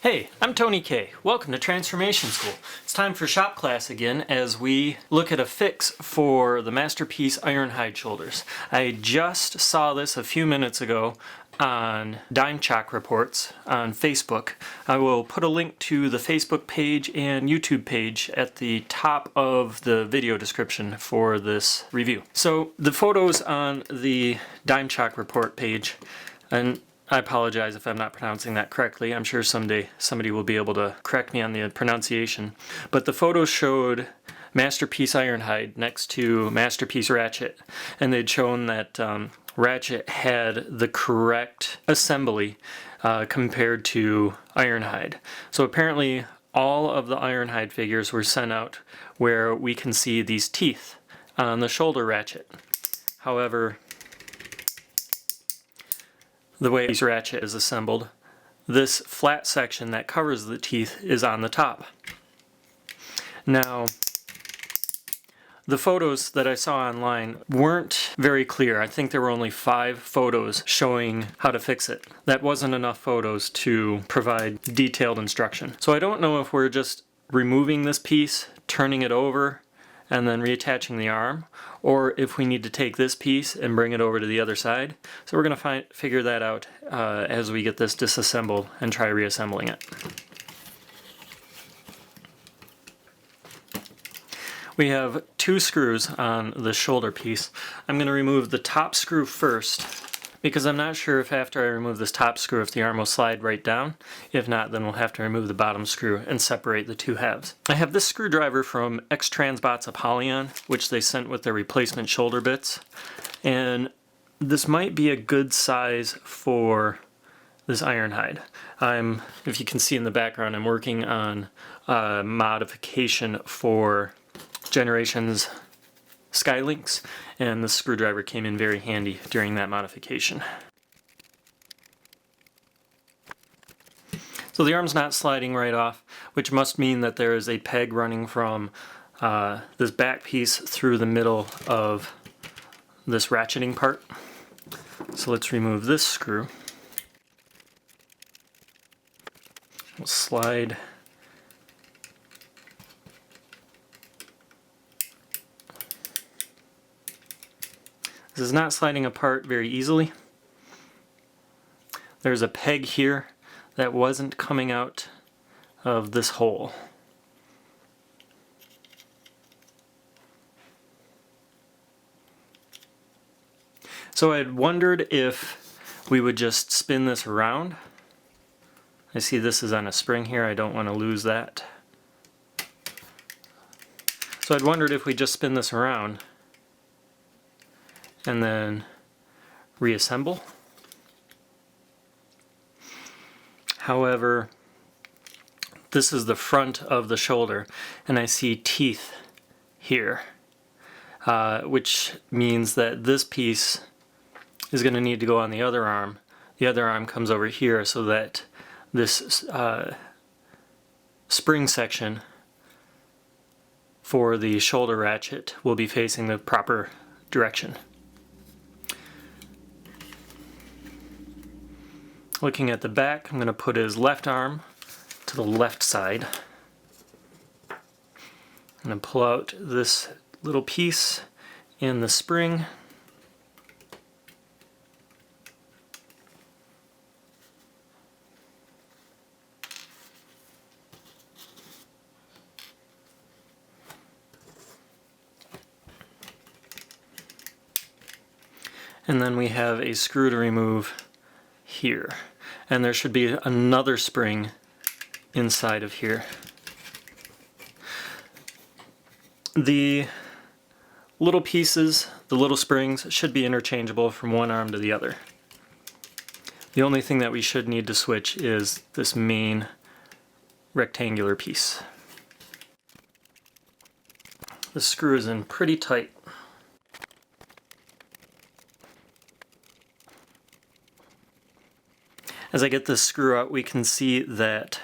Hey, I'm Tony K. Welcome to Transformation School. It's time for shop class again as we look at a fix for the Masterpiece Ironhide shoulders. I just saw this a few minutes ago on Dime Chalk Reports on Facebook. I will put a link to the Facebook page and YouTube page at the top of the video description for this review. So the photos on the Dime Chalk Report page, and I apologize if I'm not pronouncing that correctly. I'm sure someday somebody will be able to correct me on the pronunciation. But the photos showed Masterpiece Ironhide next to Masterpiece Ratchet. And they'd shown that Ratchet had the correct assembly compared to Ironhide. So apparently all of the Ironhide figures were sent out where we can see these teeth on the shoulder ratchet. However, the way this ratchet is assembled, this flat section that covers the teeth is on the top. Now, the photos that I saw online weren't very clear. I think there were only 5 photos showing how to fix it. That wasn't enough photos to provide detailed instruction. So I don't know if we're just removing this piece, turning it over, and then reattaching the arm, or if we need to take this piece and bring it over to the other side. So we're going to figure that out as we get this disassembled and try reassembling it. We have 2 screws on the shoulder piece. I'm going to remove the top screw first, because I'm not sure if after I remove this top screw if the arm will slide right down. If not, then we'll have to remove the bottom screw and separate the 2 halves. I have this screwdriver from X-Transbots Apollyon, which they sent with their replacement shoulder bits. And this might be a good size for this Ironhide. If you can see in the background, I'm working on a modification for Generations Skylinks, and the screwdriver came in very handy during that modification. So the arm's not sliding right off, which must mean that there is a peg running from this back piece through the middle of this ratcheting part. So let's remove this screw. We'll slide This is not sliding apart very easily. There's a peg here that wasn't coming out of this hole. So I had wondered if we would just spin this around. I see this is on a spring here. I don't want to lose that. So I'd wondered if we just spin this around and then reassemble. However, this is the front of the shoulder, and I see teeth here, which means that this piece is going to need to go on the other arm. The other arm comes over here so that this spring section for the shoulder ratchet will be facing the proper direction. Looking at the back, I'm going to put his left arm to the left side. I'm going to pull out this little piece in the spring. And then we have a screw to remove here, and there should be another spring inside of here. The little pieces, the little springs, should be interchangeable from one arm to the other. The only thing that we should need to switch is this main rectangular piece. The screw is in pretty tight. As I get this screw out, we can see that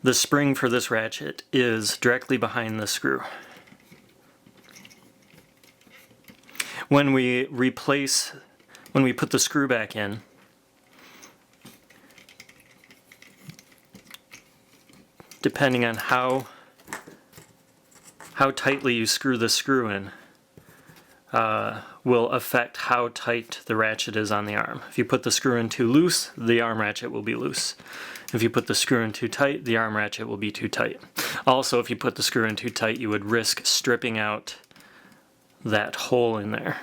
the spring for this ratchet is directly behind the screw. When we put the screw back in, depending on how tightly you screw the screw in, will affect how tight the ratchet is on the arm. If you put the screw in too loose, the arm ratchet will be loose. If you put the screw in too tight, the arm ratchet will be too tight. Also, if you put the screw in too tight, you would risk stripping out that hole in there.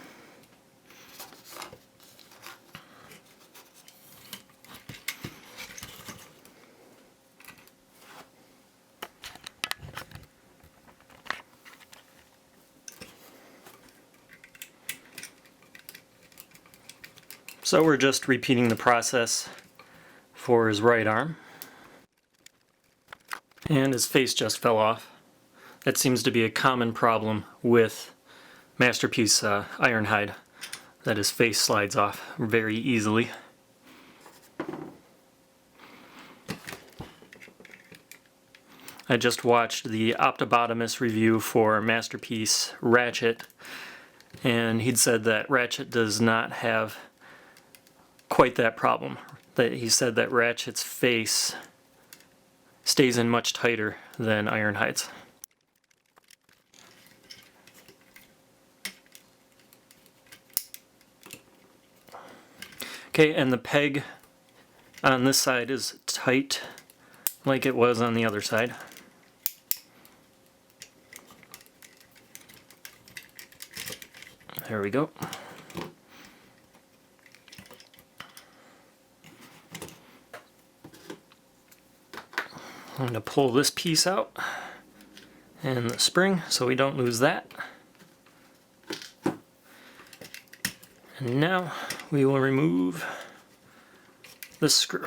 So we're just repeating the process for his right arm. And his face just fell off. That seems to be a common problem with Masterpiece Ironhide, that his face slides off very easily. I just watched the Optobotomist review for Masterpiece Ratchet, and he'd said that Ratchet does not have quite that problem. That he said that Ratchet's face stays in much tighter than Ironhide's. Okay, and the peg on this side is tight like it was on the other side. There we go. I'm going to pull this piece out and the spring so we don't lose that. And now we will remove this screw.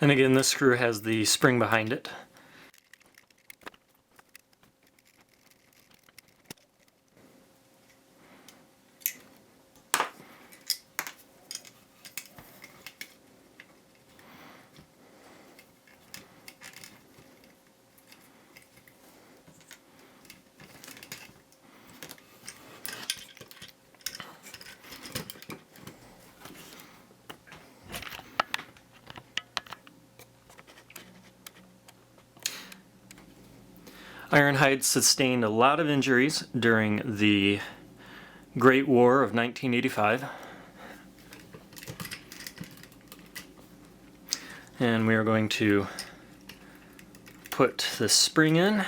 And again, this screw has the spring behind it. Ironhide sustained a lot of injuries during the Great War of 1985. And we are going to put the spring in.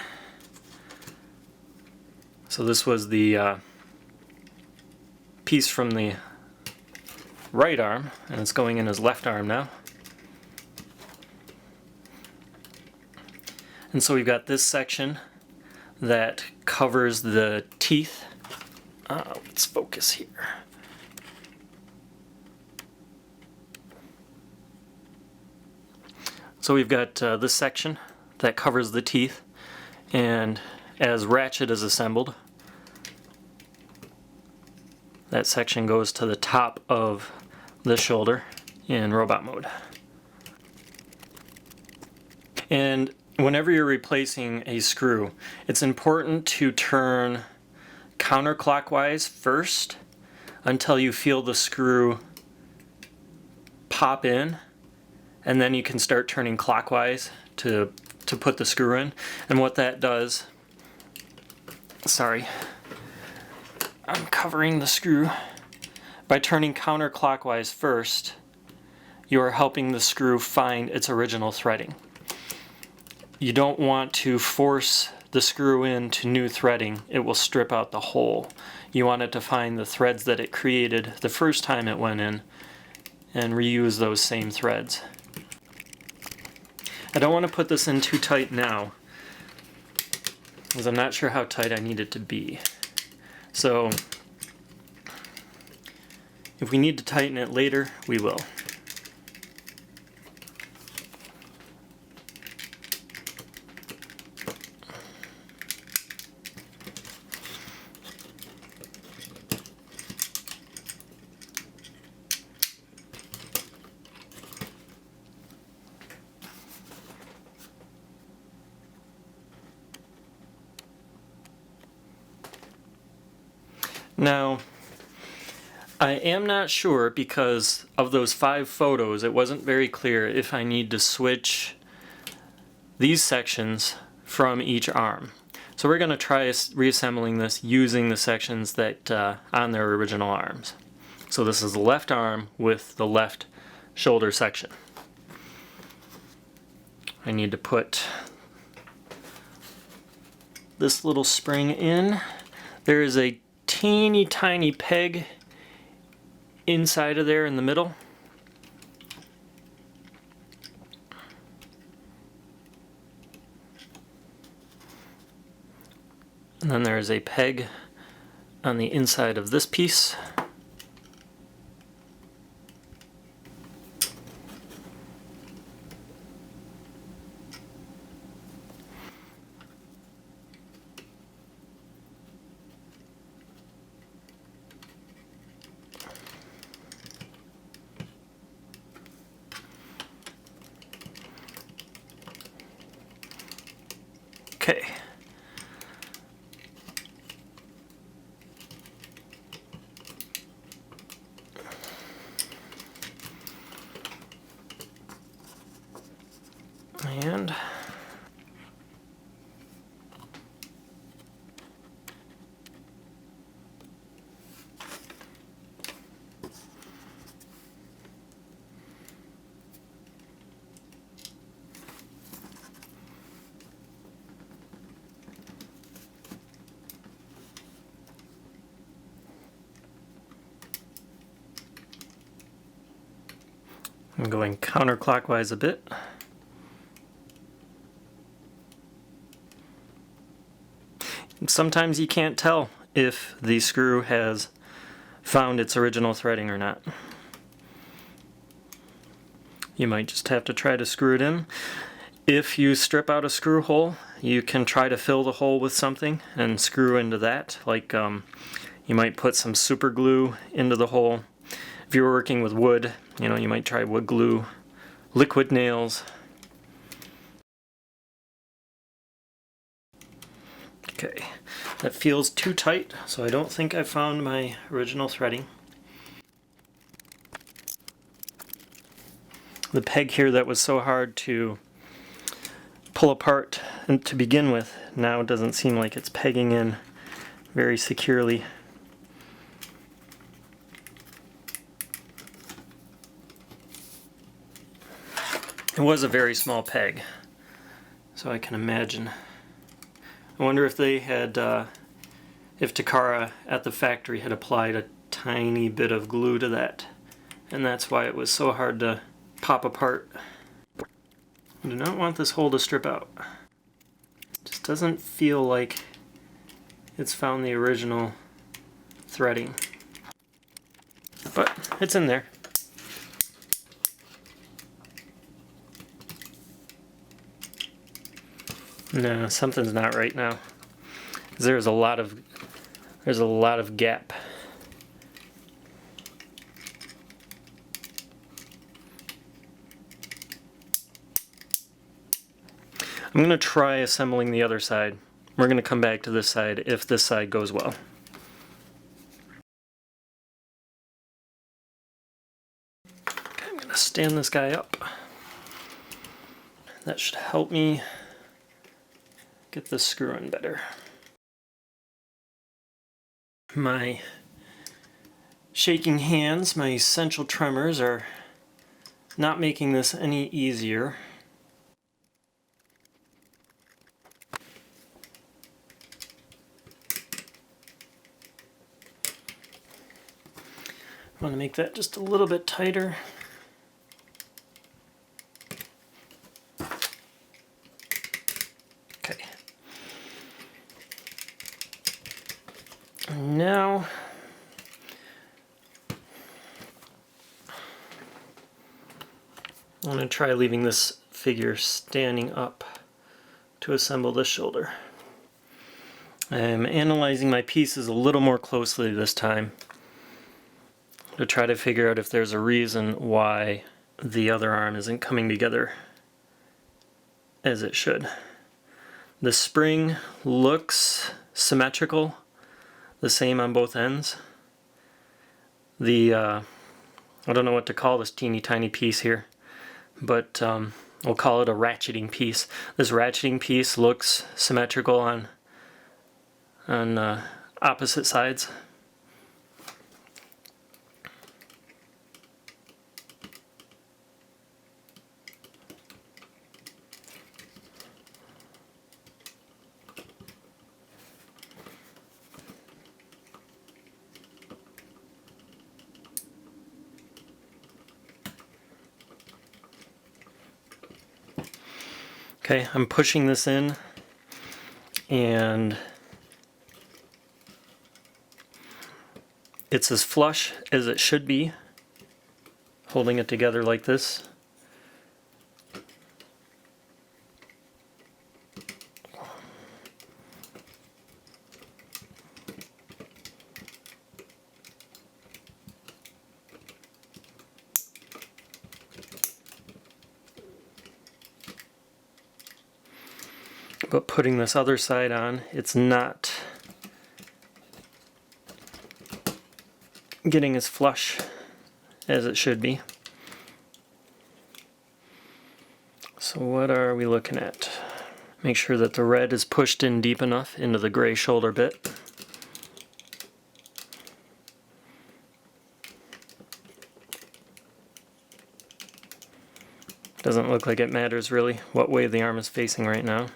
So this was the piece from the right arm, and it's going in his left arm now. And so we've got this section that covers the teeth. Let's focus here. So we've got this section that covers the teeth, and as Ratchet is assembled, that section goes to the top of the shoulder in robot mode. And whenever you're replacing a screw, it's important to turn counterclockwise first until you feel the screw pop in, and then you can start turning clockwise to put the screw in. And what that does, sorry, I'm covering the screw. By turning counterclockwise first, you are helping the screw find its original threading. You don't want to force the screw into new threading. It will strip out the hole. You want it to find the threads that it created the first time it went in and reuse those same threads. I don't want to put this in too tight now, because I'm not sure how tight I need it to be. So if we need to tighten it later, we will. Now, I am not sure, because of those 5 photos, it wasn't very clear if I need to switch these sections from each arm. So we're going to try reassembling this using the sections that on their original arms. So this is the left arm with the left shoulder section. I need to put this little spring in. There is a teeny tiny peg inside of there in the middle. And then there is a peg on the inside of this piece. Okay. And I'm going counterclockwise a bit. Sometimes you can't tell if the screw has found its original threading or not. You might just have to try to screw it in. If you strip out a screw hole, you can try to fill the hole with something and screw into that. Like you might put some super glue into the hole. If you were working with wood, you know, you might try wood glue, liquid nails. Okay, that feels too tight, so I don't think I found my original threading. The peg here that was so hard to pull apart and to begin with now doesn't seem like it's pegging in very securely. It was a very small peg, so I can imagine. I wonder if they had, if Takara at the factory had applied a tiny bit of glue to that, and that's why it was so hard to pop apart. I do not want this hole to strip out. It just doesn't feel like it's found the original threading, but it's in there. No, something's not right now. There's a lot of gap. I'm going to try assembling the other side. We're going to come back to this side if this side goes well. Okay, I'm going to stand this guy up. That should help me get this screw in better. My shaking hands, my essential tremors are not making this any easier. I want to make that just a little bit tighter. Okay. Now, I'm going to try leaving this figure standing up to assemble this shoulder. I'm analyzing my pieces a little more closely this time to try to figure out if there's a reason why the other arm isn't coming together as it should. The spring looks symmetrical, the same on both ends. I don't know what to call this teeny tiny piece here, but we'll call it a ratcheting piece. This ratcheting piece looks symmetrical on opposite sides. Okay, I'm pushing this in, and it's as flush as it should be, holding it together like this. But putting this other side on, it's not getting as flush as it should be. So what are we looking at? Make sure that the red is pushed in deep enough into the gray shoulder bit. Doesn't look like it matters really what way the arm is facing right now.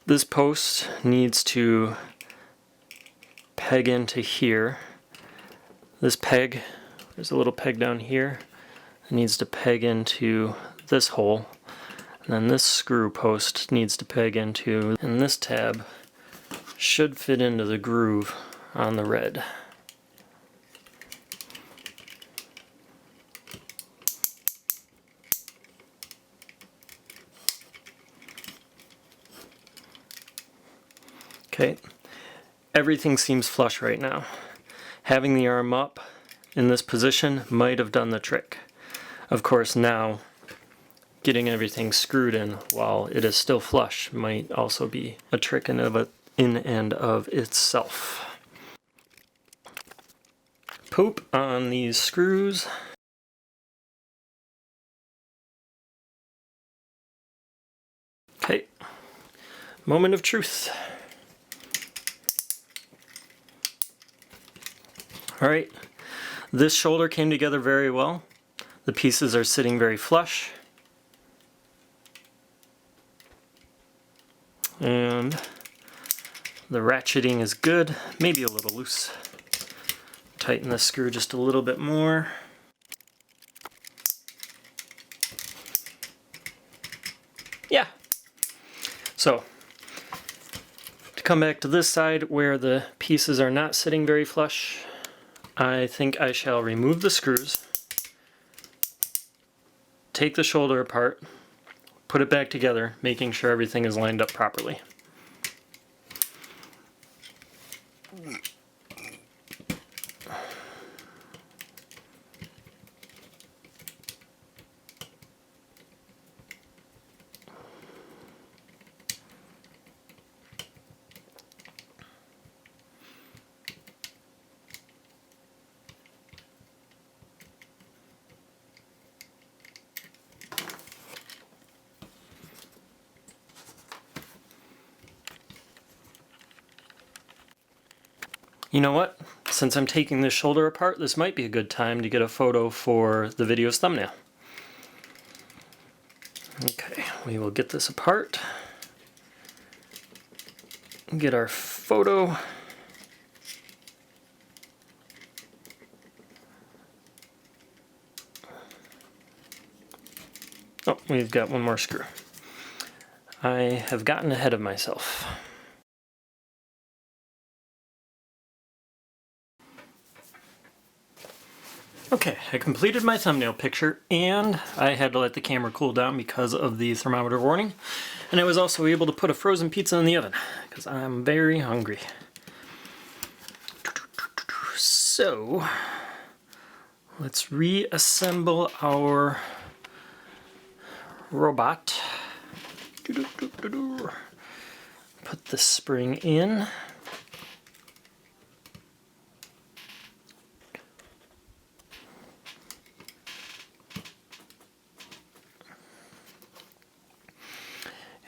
This post needs to peg into here. This peg, there's a little peg down here, it needs to peg into this hole. And then this screw post needs to peg into, and this tab should fit into the groove on the red. Okay, everything seems flush right now. Having the arm up in this position might have done the trick. Of course, now getting everything screwed in while it is still flush might also be a trick in and of itself. Poop on these screws. Okay, moment of truth. Alright, this shoulder came together very well. The pieces are sitting very flush. And the ratcheting is good, maybe a little loose. Tighten the screw just a little bit more. Yeah. So, to come back to this side where the pieces are not sitting very flush, I think I shall remove the screws, take the shoulder apart, put it back together, making sure everything is lined up properly. You know what? Since I'm taking this shoulder apart, this might be a good time to get a photo for the video's thumbnail. Okay, we will get this apart. Get our photo. Oh, we've got one more screw. I have gotten ahead of myself. Okay, I completed my thumbnail picture, and I had to let the camera cool down because of the thermometer warning. And I was also able to put a frozen pizza in the oven, because I'm very hungry. So, let's reassemble our robot. Put the spring in.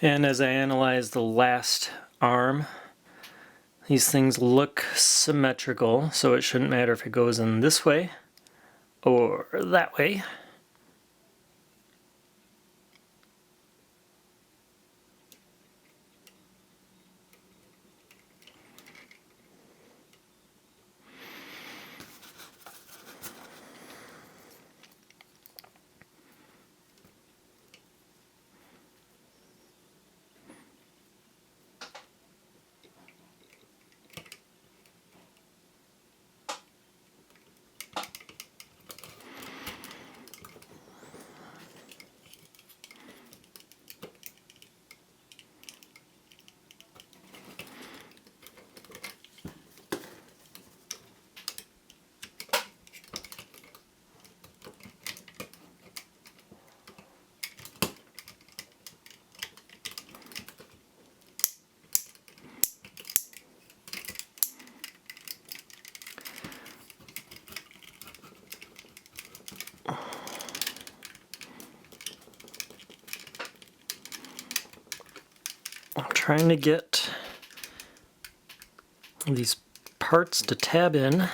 And as I analyze the last arm, these things look symmetrical, so it shouldn't matter if it goes in this way or that way. I'm trying to get these parts to tab in.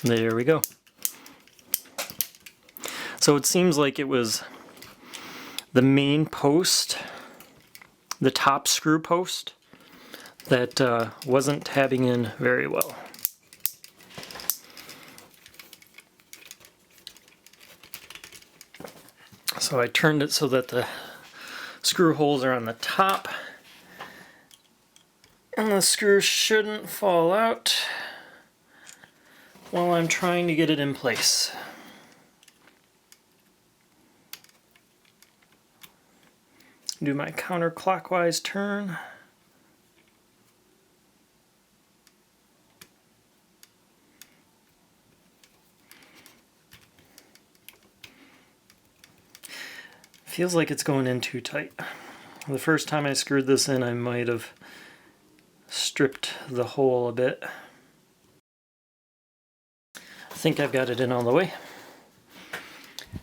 There we go. So it seems like it was the main post, the top screw post, that wasn't tabbing in very well. So I turned it so that the screw holes are on the top, and the screw shouldn't fall out while I'm trying to get it in place. Do my counterclockwise turn. Feels like it's going in too tight. The first time I screwed this in, I might have stripped the hole a bit. I think I've got it in all the way.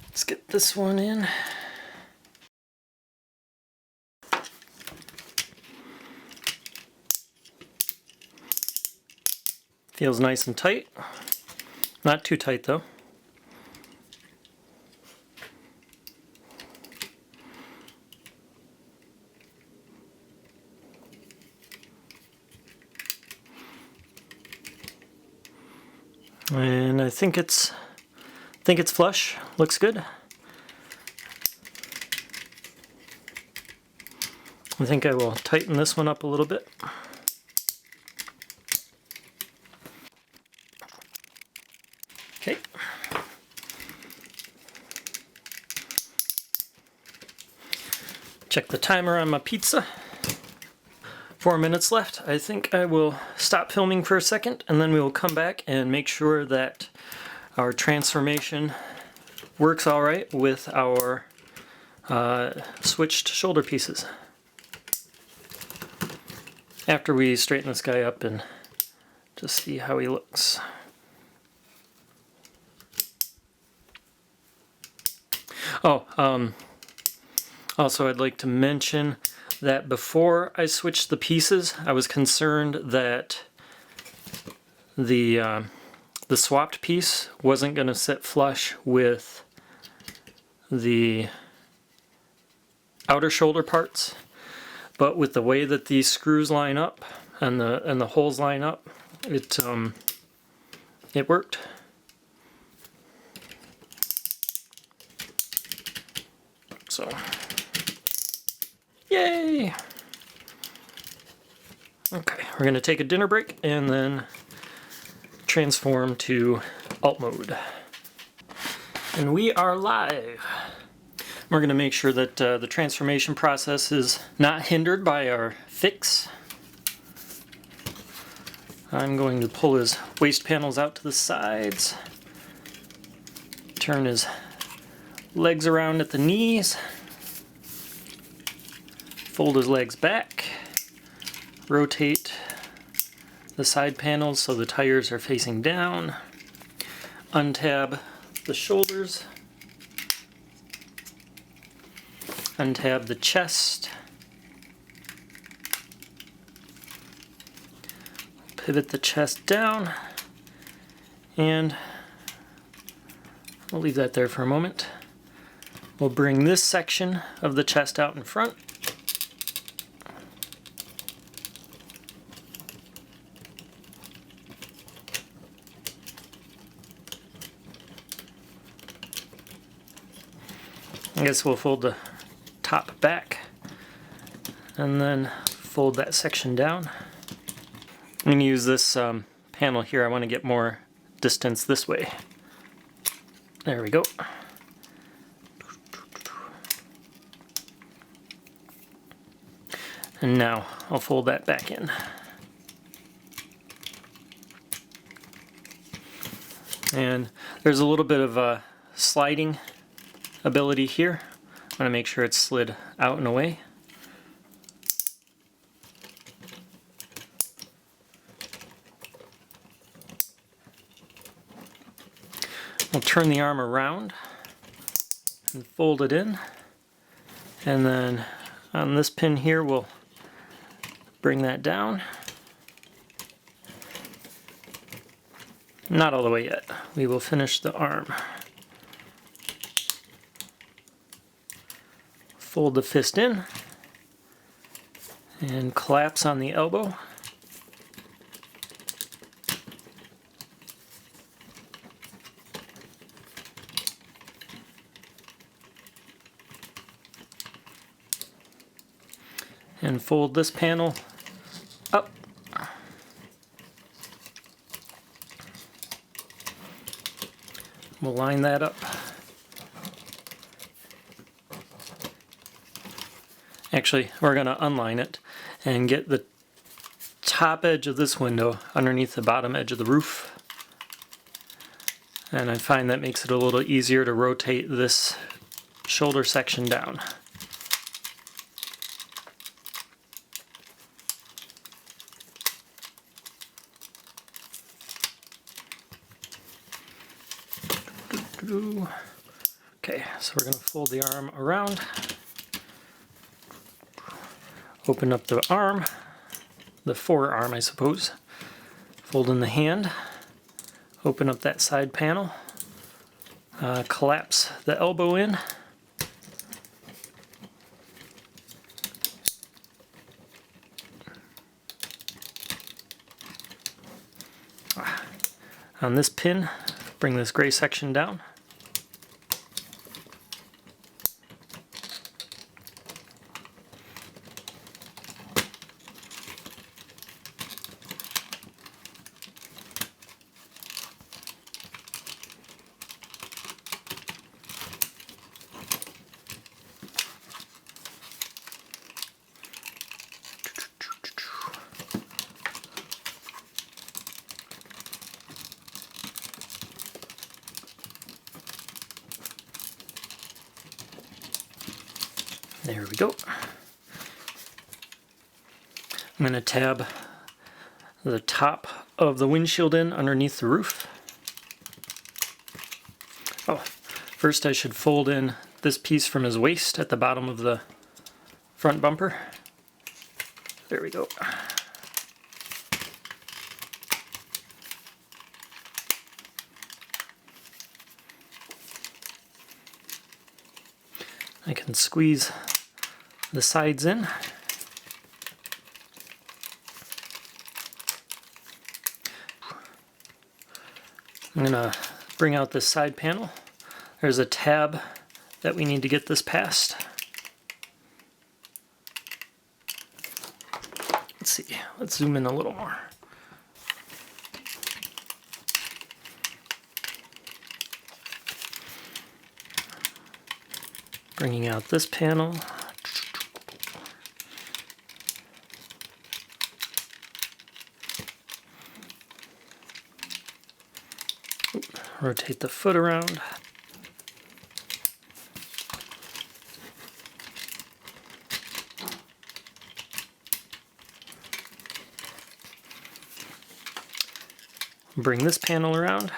Let's get this one in. Feels nice and tight. Not too tight though. And I think it's flush. Looks good. I think I will tighten this one up a little bit. Okay. Check the timer on my pizza. 4 minutes left. I think I will stop filming for a second, and then we will come back and make sure that our transformation works all right with our switched shoulder pieces. After we straighten this guy up and just see how he looks. Oh, also I'd like to mention that before I switched the pieces, I was concerned that the swapped piece wasn't going to sit flush with the outer shoulder parts, but with the way that these screws line up and the holes line up, it worked. So. Yay! Okay, we're going to take a dinner break and then transform to alt mode. And we are live. We're going to make sure that the transformation process is not hindered by our fix. I'm going to pull his waist panels out to the sides, turn his legs around at the knees. fold his legs back, rotate the side panels so the tires are facing down, untab the shoulders, untab the chest, pivot the chest down, and we'll leave that there for a moment. We'll bring this section of the chest out in front. I guess we'll fold the top back and then fold that section down. I'm going to use this panel here. I want to get more distance this way. There we go. And now I'll fold that back in. And there's a little bit of sliding ability here. I'm going to make sure it's slid out and away. We'll turn the arm around and fold it in, and then on this pin here we'll bring that down. Not all the way yet. We will finish the arm. Fold the fist in and collapse on the elbow. And fold this panel up. We'll line that up. Actually, we're going to unline it and get the top edge of this window underneath the bottom edge of the roof. And I find that makes it a little easier to rotate this shoulder section down. Okay, so we're going to fold the arm around, open up the arm, the forearm I suppose, fold in the hand, open up that side panel, collapse the elbow in, on this pin, bring this gray section down. There we go. I'm going to tab the top of the windshield in underneath the roof. Oh, first I should fold in this piece from his waist at the bottom of the front bumper. There we go. I can squeeze the sides in. I'm going to bring out this side panel. There's a tab that we need to get this past. Let's see, let's zoom in a little more. Bringing out this panel. Rotate the foot around. Bring this panel around.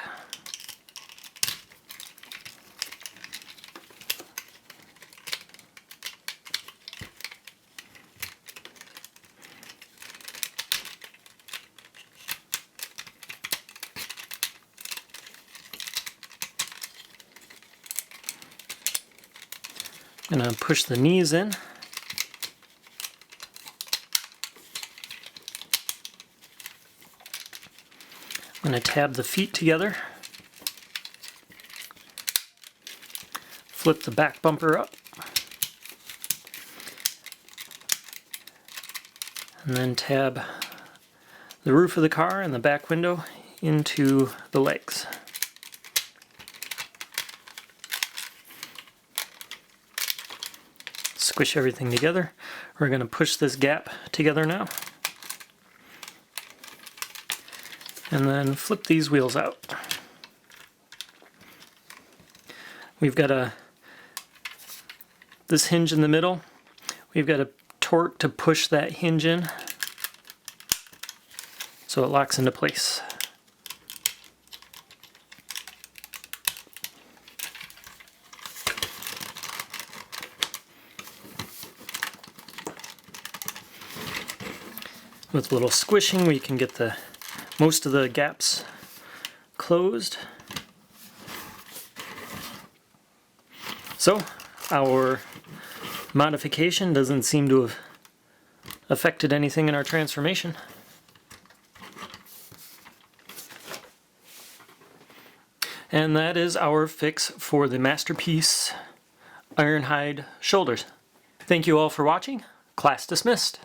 I'm going to push the knees in. I'm going to tab the feet together. Flip the back bumper up. And then tab the roof of the car and the back window into the legs. Squish everything together. We're going to push this gap together now. And then flip these wheels out. We've got this hinge in the middle. We've got a torque to push that hinge in so it locks into place. With a little squishing, we can get most of the gaps closed. So, our modification doesn't seem to have affected anything in our transformation. And that is our fix for the Masterpiece Ironhide shoulders. Thank you all for watching. Class dismissed.